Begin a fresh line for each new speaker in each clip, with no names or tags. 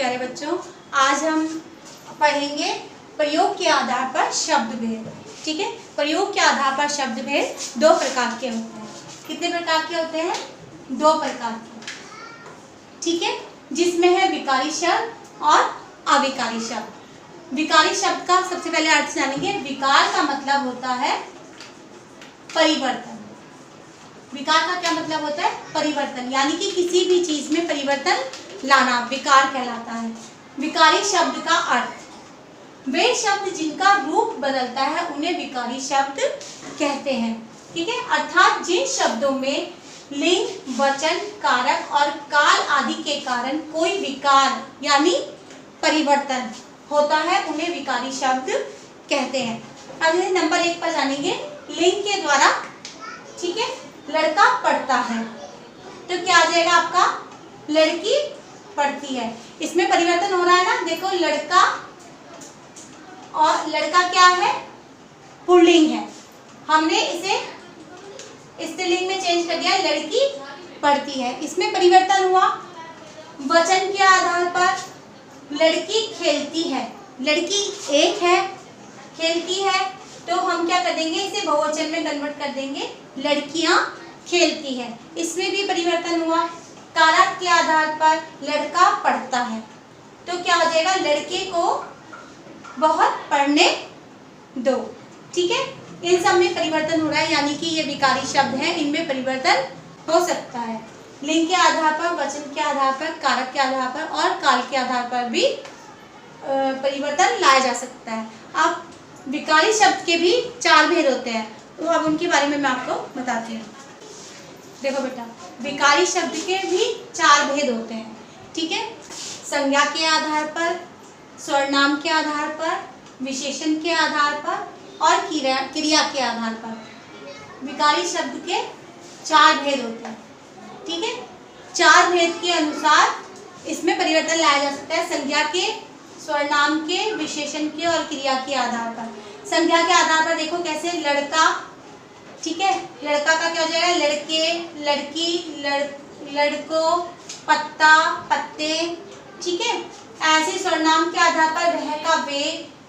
प्यारे बच्चों, आज हम पढ़ेंगे प्रयोग के आधार पर शब्द भेद। ठीक है, प्रयोग के आधार पर शब्द भेद दो प्रकार के होते हैं। कितने प्रकार के होते हैं? दो प्रकार के। ठीक है, जिसमें है विकारी शब्द और अविकारी शब्द। विकारी शब्द का सबसे पहले अर्थ जानेंगे। विकार का मतलब होता है परिवर्तन। विकार का क्या मतलब होता है? परिवर्तन, यानी कि किसी भी चीज में परिवर्तन लाना विकार कहलाता है। विकारी शब्द का अर्थ, वे शब्द जिनका रूप बदलता है उन्हें विकारी शब्द कहते हैं। ठीक है, अर्थात जिन शब्दों में लिंग, वचन, कारक और काल आदि के कारण कोई विकार यानी परिवर्तन होता है उन्हें विकारी शब्द कहते हैं। अब नंबर 1 पर जानेंगे। लिंग के द्वारा, ठीक है, लड़का पढ़ता है तो क्या आ जाएगा आपका? लड़की पढ़ती है। इसमें परिवर्तन हो रहा है ना, देखो लड़का, और लड़का क्या है? पुल्लिंग है। हमने इसे स्त्रीलिंग में चेंज कर दिया, लड़की पढ़ती है। इसमें परिवर्तन हुआ। वचन के आधार पर लड़की खेलती है, लड़की एक है, खेलती है, तो हम क्या कर देंगे? इसे बहुवचन में कन्वर्ट कर देंगे, लड़कियां खेलती है। इसमें भी परिवर्तन हुआ। कारक के आधार पर लड़का पढ़ता है तो क्या हो जाएगा? लड़के को बहुत पढ़ने दो। ठीक है, इन सब में परिवर्तन हो रहा है, यानी कि ये विकारी शब्द है, इनमें परिवर्तन हो सकता है। लिंग के आधार पर, वचन के आधार पर, कारक के आधार पर और काल के आधार पर भी परिवर्तन लाया जा सकता है। अब विकारी शब्द के भी 4 भेद होते हैं, तो अब उनके बारे में मैं आपको बताती हूँ। देखो बेटा, विकारी शब्द के भी 4 भेद होते हैं। ठीक है, संज्ञा के आधार पर, सर्वनाम के आधार पर, विशेषण के आधार पर और क्रिया के आधार पर विकारी शब्द के 4 भेद होते हैं। ठीक है, 4 भेद के अनुसार इसमें परिवर्तन लाया जा सकता है। संज्ञा के, सर्वनाम के, विशेषण के और क्रिया के आधार पर। संज्ञा के आधार पर देखो कैसे? लड़का, ठीक है, लड़का का क्या हो जाएगा? लड़के, लड़की, लड़कों, पत्ता, पत्ते। ठीक है, ऐसे सर्वनाम के आधार पर वह का वे,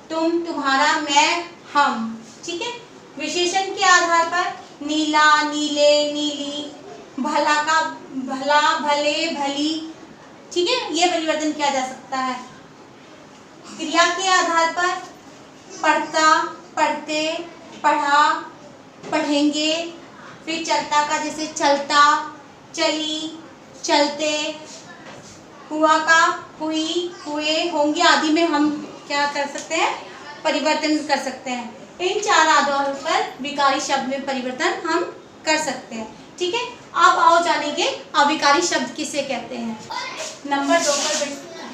तुम, तुम्हारा, मैं, हम। ठीक है, विशेषण के आधार पर नीला, नीले, नीली, भला का भला, भले, भली। ठीक है, ये परिवर्तन किया जा सकता है। क्रिया के आधार पर पढ़ता, पढ़ते, पढ़ा, पढ़ेंगे। फिर चलता का जैसे चलता, चली, चलते। हुआ का हुई, हुए, होंगे आदि में हम क्या कर सकते हैं? परिवर्तन कर सकते हैं। इन 4 आधारों पर विकारी शब्द में परिवर्तन हम कर सकते हैं। ठीक है, अब आओ जानेंगे अविकारी शब्द किसे कहते हैं। नंबर 2 पर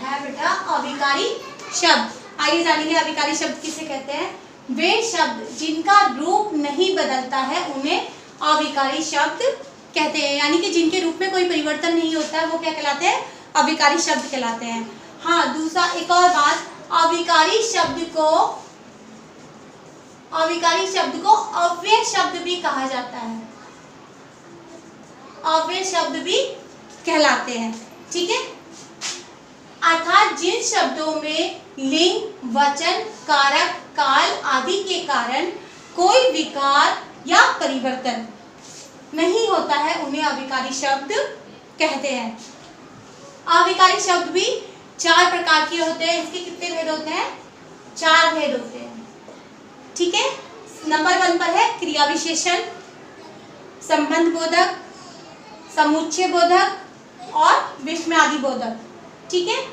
है बेटा अविकारी शब्द। आइए जानेंगे अविकारी शब्द किसे कहते हैं। वे शब्द जिनका रूप नहीं बदलता है उन्हें अविकारी शब्द कहते हैं, यानी कि जिनके रूप में कोई परिवर्तन नहीं होता है वो क्या कहलाते हैं? अविकारी शब्द कहलाते हैं। हाँ, दूसरा एक और बात, अविकारी शब्द को अव्यय शब्द भी कहा जाता है, अव्यय शब्द भी कहलाते हैं। ठीक है, अर्थात जिन शब्दों में लिंग, वचन, कारक, काल आदि के कारण कोई विकार या परिवर्तन नहीं होता है उन्हें अविकारी शब्द कहते हैं। अविकारी शब्द भी 4 प्रकार के होते हैं। इसके कितने भेद होते हैं? 4 भेद होते हैं। ठीक है, नंबर 1 पर है क्रिया विशेषण, संबंध बोधक, समुच्चय बोधक और विस्मयादि बोधक। ठीक है,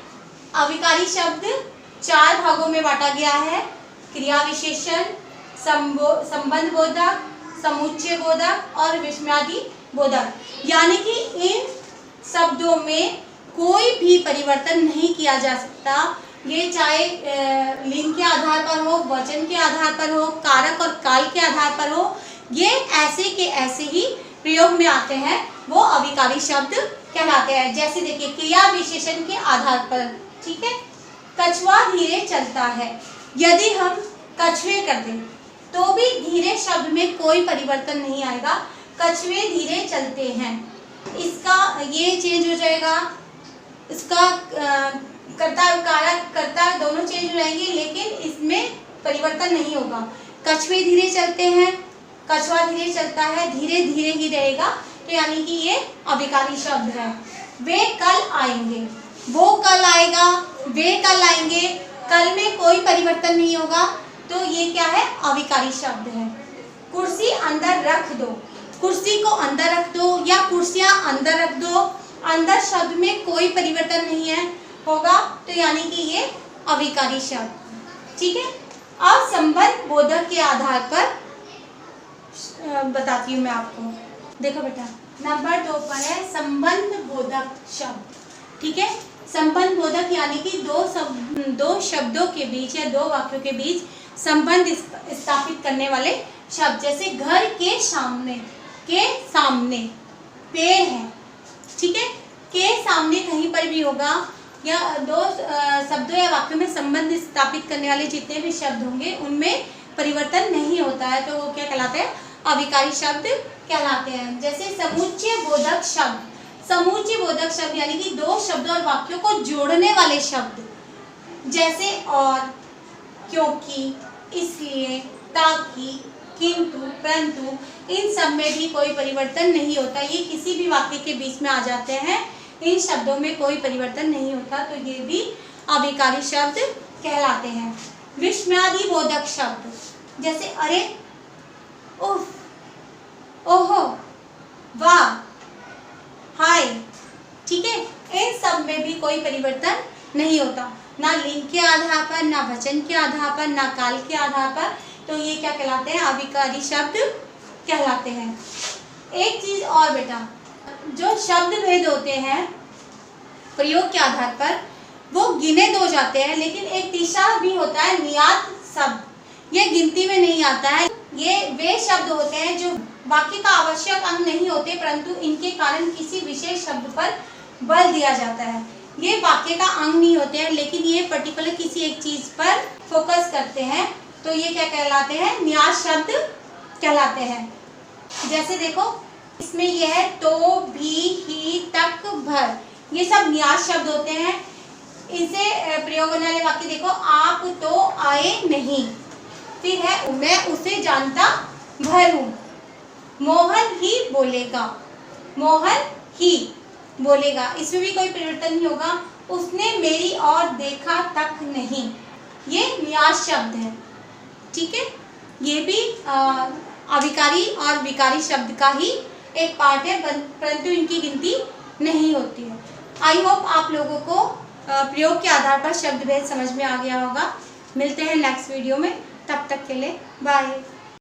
अविकारी शब्द 4 भागों में बांटा गया है। क्रिया विशेषण, संबंध बोधक, समुच्चय बोधक और विस्मयादि बोधक, यानी कि इन शब्दों में कोई भी परिवर्तन नहीं किया जा सकता। ये चाहे लिंग के आधार पर हो, वचन के आधार पर हो, कारक और काल के आधार पर हो, ये ऐसे के ऐसे ही प्रयोग में आते हैं, वो अविकारी शब्द कहलाते हैं। जैसे देखिए क्रिया विशेषण के आधार पर। ठीक है, कछुआ धीरे चलता है, यदि हम कछुए कर दें तो भी धीरे शब्द में कोई परिवर्तन नहीं आएगा। कछुए धीरे चलते हैं, इसका ये चेंज हो जाएगा, इसका कर्ता विकारा कर्ता दोनों चेंज हो जाएंगे, लेकिन इसमें परिवर्तन नहीं होगा। कछुए धीरे चलते हैं, कछुआ धीरे चलता है, धीरे धीरे ही रहेगा, तो यानी कि ये अविकारी शब्द है। वे कल आएंगे, वो कल आएगा, वे कल आएंगे, कल में कोई परिवर्तन नहीं होगा, तो ये क्या है? अविकारी शब्द है। कुर्सी अंदर रख दो, कुर्सी को अंदर रख दो या कुर्सियां अंदर रख दो, अंदर शब्द में कोई परिवर्तन नहीं है होगा, तो यानी कि ये अविकारी शब्द। ठीक है, अब संबंध बोधक के आधार पर बताती हूँ मैं आपको। देखो बेटा, नंबर 2 पर है संबंध बोधक शब्द। ठीक है, संबंध बोधक यानी कि दो शब्दों के बीच या दो वाक्यों के बीच संबंध स्थापित करने वाले शब्द। जैसे घर के सामने पेड़ है। ठीक है, के सामने कहीं पर भी होगा या दो शब्दों या वाक्यों में संबंध स्थापित करने वाले जितने भी शब्द होंगे उनमें परिवर्तन नहीं होता है, तो वो क्या कहलाते हैं? अविकारी शब्द कहलाते हैं। जैसे समुच्चय बोधक शब्द, समुच्चय बोधक शब्द यानी कि दो शब्दों और वाक्यों को जोड़ने वाले शब्द, जैसे और, क्योंकि, इसलिए, ताकि, किंतु, परंतु, इन सब में भी कोई परिवर्तन नहीं होता। ये किसी भी वाक्य के बीच में आ जाते हैं, इन शब्दों में कोई परिवर्तन नहीं होता, तो ये भी अविकारी शब्द कहलाते हैं। विस्मयादि बोधक शब्द, जैसे अरे, उफ, ओहो, वाह, हाय। ठीक है, इन सब में भी कोई परिवर्तन नहीं होता, ना लिंग के आधार पर, ना वचन के आधार पर, ना काल के आधार पर, तो ये क्या कहलाते हैं? अविकारी शब्द कहलाते हैं। एक चीज और बेटा, जो शब्द भेद होते हैं प्रयोग के आधार पर, वो गिने दो जाते हैं, लेकिन एक तीसरा भी होता है नियात शब्द, ये गिनती में नहीं आता है। ये वे शब्द होते हैं जो वाक्य का आवश्यक अंग नहीं होते, परंतु इनके कारण किसी विशेष शब्द पर बल दिया जाता है। ये वाक्य का अंग नहीं होते हैं, लेकिन ये पर्टिकुलर किसी एक चीज पर फोकस करते हैं, तो ये क्या कहलाते हैं? नियात शब्द कहलाते हैं। जैसे देखो, इसमें यह है तो, भी, ही, तक, भर, ये सब नियात शब्द होते हैं। इसे प्रयोग होने वाले वाक्य देखो, आप तो आए नहीं। फिर है मैं उसे जानता भर हूँ, मोहन ही बोलेगा, मोहन ही बोलेगा, इसमें भी कोई परिवर्तन नहीं होगा। उसने मेरी ओर देखा तक नहीं, ये नियात शब्द है। ठीक है, ये भी अविकारी और विकारी शब्द का ही एक पार्ट है, परंतु इनकी गिनती नहीं होती है। आई होप आप लोगों को प्रयोग के आधार पर शब्द भेद समझ में आ गया होगा। मिलते हैं नेक्स्ट वीडियो में, तब तक के लिए बाय।